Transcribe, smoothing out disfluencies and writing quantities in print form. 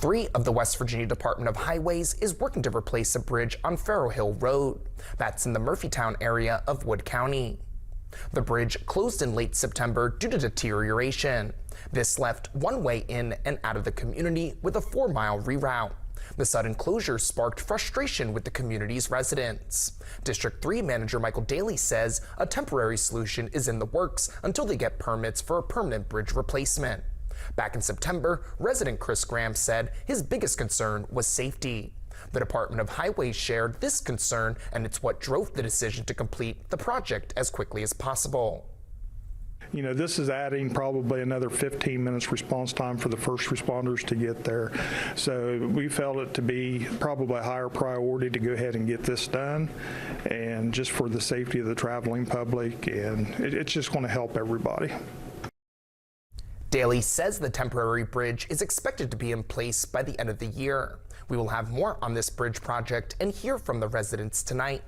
District 3 of the West Virginia Department of Highways is working to replace a bridge on Farrow Hill Road. That's in the Murphytown area of Wood County. The bridge closed in late September due to deterioration. This left one way in and out of the community with a 4-mile reroute. The sudden closure sparked frustration with the community's residents. District 3 Manager Michael Daly says a temporary solution is in the works until they get permits for a permanent bridge replacement. Back in September, resident Chris Graham said his biggest concern was safety. The Department of Highways shared this concern, and it's what drove the decision to complete the project as quickly as possible. You know, this is adding probably another 15 minutes response time for the first responders to get there. So we felt it to be probably a higher priority to go ahead and get this done, and just for the safety of the traveling public, and it's just going to help everybody. Daly says the temporary bridge is expected to be in place by the end of the year. We will have more on this bridge project and hear from the residents tonight.